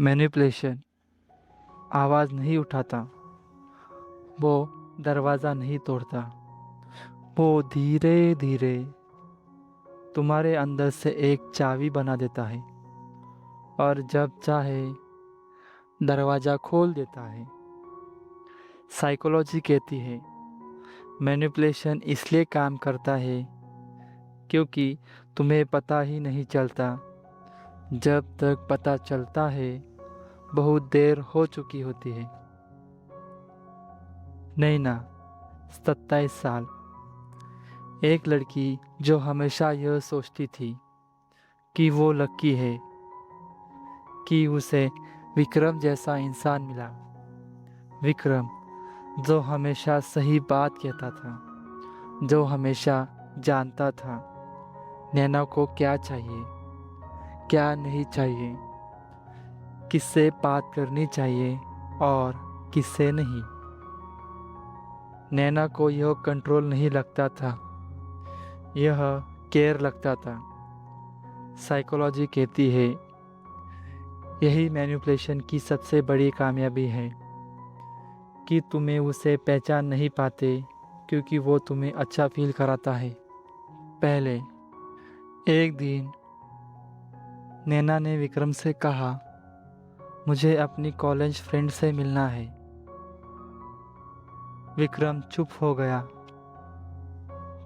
Manipulation आवाज़ नहीं उठाता, वो दरवाज़ा नहीं तोड़ता, वो धीरे धीरे तुम्हारे अंदर से एक चाबी बना देता है और जब चाहे दरवाज़ा खोल देता है। साइकोलॉजी कहती है मैनिपुलेशन इसलिए काम करता है क्योंकि तुम्हें पता ही नहीं चलता। जब तक पता चलता है बहुत देर हो चुकी होती है। नैना 27 साल, एक लड़की जो हमेशा यह सोचती थी कि वो लकी है कि उसे विक्रम जैसा इंसान मिला। विक्रम जो हमेशा सही बात कहता था, जो हमेशा जानता था नैना को क्या चाहिए, क्या नहीं चाहिए, किससे बात करनी चाहिए और किससे नहीं। नैना को यह कंट्रोल नहीं लगता था, यह केयर लगता था। साइकोलॉजी कहती है यही मैनिपुलेशन की सबसे बड़ी कामयाबी है कि तुम्हें उसे पहचान नहीं पाते क्योंकि वो तुम्हें अच्छा फील कराता है। पहले एक दिन नैना ने विक्रम से कहा, मुझे अपनी कॉलेज फ्रेंड से मिलना है। विक्रम चुप हो गया।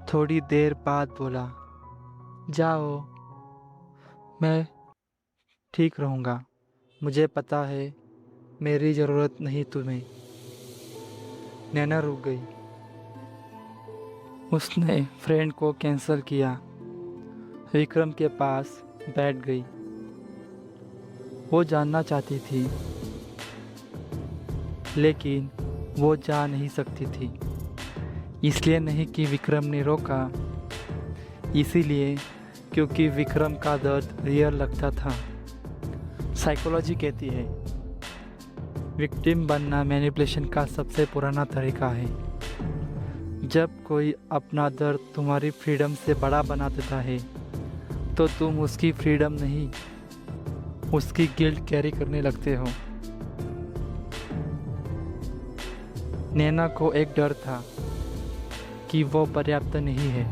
थोड़ी देर बाद बोला, जाओ, मैं ठीक रहूँगा। मुझे पता है मेरी ज़रूरत नहीं तुम्हें। नैना रुक गई। उसने फ्रेंड को कैंसिल किया। विक्रम के पास बैठ गई। वो जानना चाहती थी लेकिन वो जा नहीं सकती थी। इसलिए नहीं कि विक्रम ने रोका, इसीलिए क्योंकि विक्रम का दर्द रियल लगता था। साइकोलॉजी कहती है विक्टिम बनना मैनिपुलेशन का सबसे पुराना तरीका है। जब कोई अपना दर्द तुम्हारी फ्रीडम से बड़ा बना देता है तो तुम उसकी फ्रीडम नहीं, उसकी गिल्ट कैरी करने लगते हो। नैना को एक डर था कि वो पर्याप्त नहीं है,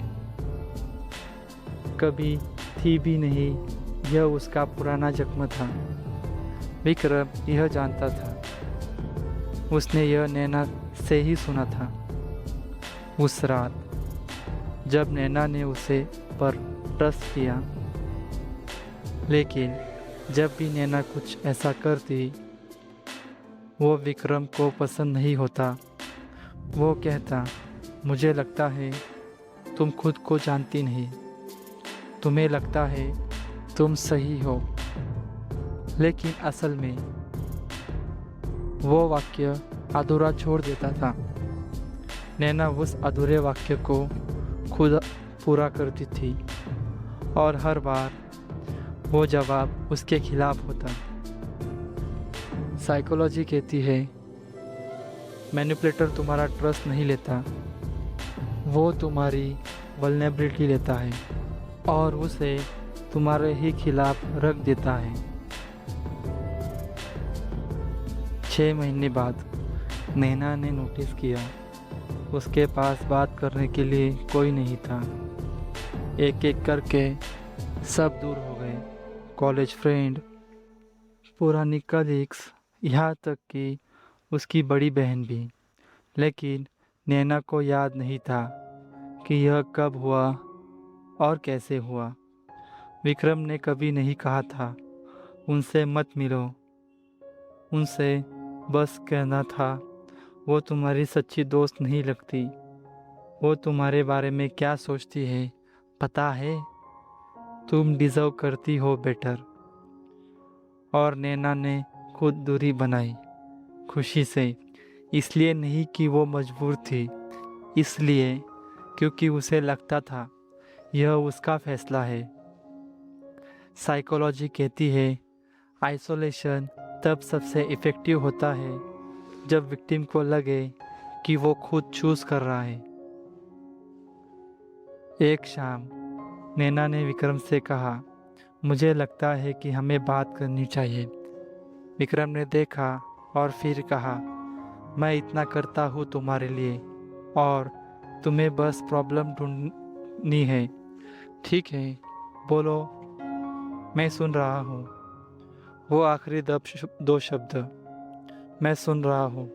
कभी थी भी नहीं। यह उसका पुराना जख्म था। विक्रम यह जानता था। उसने यह नैना से ही सुना था। उस रात जब नैना ने उसे पर ट्रस्ट किया, लेकिन जब भी नैना कुछ ऐसा करती वो विक्रम को पसंद नहीं होता। वो कहता, मुझे लगता है तुम खुद को जानती नहीं, तुम्हें लगता है तुम सही हो। लेकिन असल में वो वाक्य अधूरा छोड़ देता था। नैना उस अधूरे वाक्य को खुद पूरा करती थी और हर बार वो जवाब उसके खिलाफ होता। साइकोलॉजी कहती है मैनिपुलेटर तुम्हारा ट्रस्ट नहीं लेता, वो तुम्हारी वल्नरेबिलिटी लेता है और उसे तुम्हारे ही खिलाफ रख देता है। 6 महीने बाद नैना ने नोटिस किया उसके पास बात करने के लिए कोई नहीं था। एक एक करके सब दूर हो गए, कॉलेज फ्रेंड, पुरानी कलीग्स, यहाँ तक कि उसकी बड़ी बहन भी। लेकिन नैना को याद नहीं था कि यह कब हुआ और कैसे हुआ। विक्रम ने कभी नहीं कहा था उनसे मत मिलो, उनसे बस कहना था वो तुम्हारी सच्ची दोस्त नहीं लगती। वो तुम्हारे बारे में क्या सोचती है पता है, तुम डिज़र्व करती हो बेटर। और नैना ने खुद दूरी बनाई, खुशी से। इसलिए नहीं कि वो मजबूर थी, इसलिए क्योंकि उसे लगता था यह उसका फैसला है। साइकोलॉजी कहती है आइसोलेशन तब सबसे इफ़ेक्टिव होता है जब विक्टिम को लगे कि वो खुद चूज़ कर रहा है। एक शाम नैना ने विक्रम से कहा, मुझे लगता है कि हमें बात करनी चाहिए। विक्रम ने देखा और फिर कहा, मैं इतना करता हूँ तुम्हारे लिए और तुम्हें बस प्रॉब्लम ढूंढनी है। ठीक है, बोलो, मैं सुन रहा हूँ। वो आखिरी दो शब्द, मैं सुन रहा हूँ,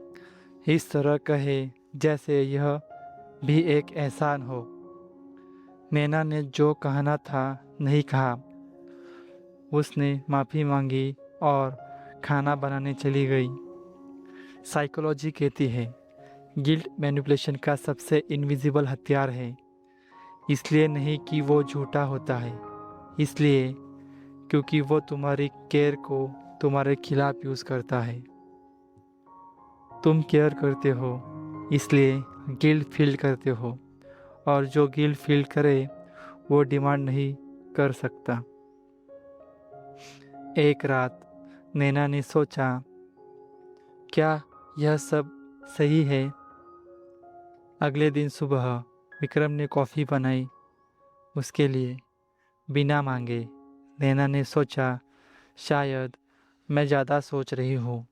इस तरह कहे जैसे यह भी एक एहसान हो। नैना ने जो कहना था नहीं कहा। उसने माफ़ी मांगी और खाना बनाने चली गई। साइकोलॉजी कहती है गिल्ट मैनिपुलेशन का सबसे इनविजिबल हथियार है। इसलिए नहीं कि वो झूठा होता है, इसलिए क्योंकि वो तुम्हारी केयर को तुम्हारे खिलाफ यूज़ करता है। तुम केयर करते हो इसलिए गिल्ट फील करते हो, और जो गिल्ट फील करे वो डिमांड नहीं कर सकता। एक रात नैना ने सोचा, क्या यह सब सही है? अगले दिन सुबह विक्रम ने कॉफ़ी बनाई उसके लिए बिना मांगे। नैना ने सोचा, शायद मैं ज़्यादा सोच रही हूँ,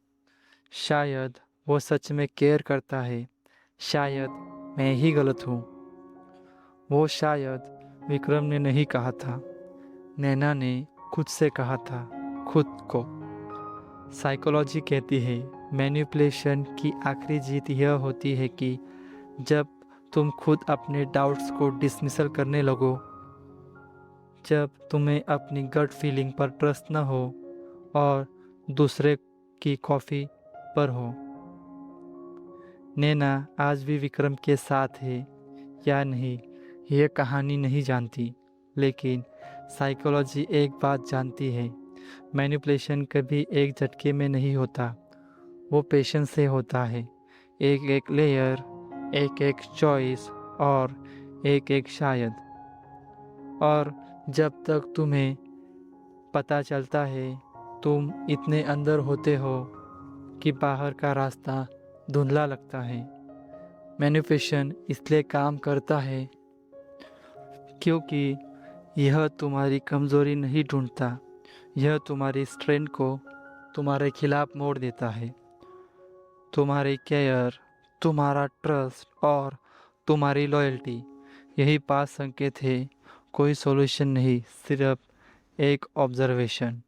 शायद वो सच में केयर करता है, शायद मैं ही गलत हूँ। वो शायद विक्रम ने नहीं कहा था, नैना ने खुद से कहा था, खुद को। साइकोलॉजी कहती है मैनिपुलेशन की आखिरी जीत यह होती है कि जब तुम खुद अपने डाउट्स को डिसमिसल करने लगो, जब तुम्हें अपनी गट फीलिंग पर ट्रस्ट न हो और दूसरे की कॉफ़ी पर हो। नैना आज भी विक्रम के साथ है या नहीं यह कहानी नहीं जानती, लेकिन साइकोलॉजी एक बात जानती है, मैनिपुलेशन कभी एक झटके में नहीं होता, वो पेशेंस से होता है। एक एक लेयर, एक एक चॉइस और एक एक शायद। और जब तक तुम्हें पता चलता है तुम इतने अंदर होते हो कि बाहर का रास्ता धुंधला लगता है। मैनिपुलेशन इसलिए काम करता है क्योंकि यह तुम्हारी कमज़ोरी नहीं ढूंढता, यह तुम्हारी स्ट्रेंथ को तुम्हारे खिलाफ मोड़ देता है। तुम्हारी केयर, तुम्हारा ट्रस्ट और तुम्हारी लॉयल्टी, यही पास संकेत है, कोई सॉल्यूशन नहीं, सिर्फ एक ऑब्जर्वेशन।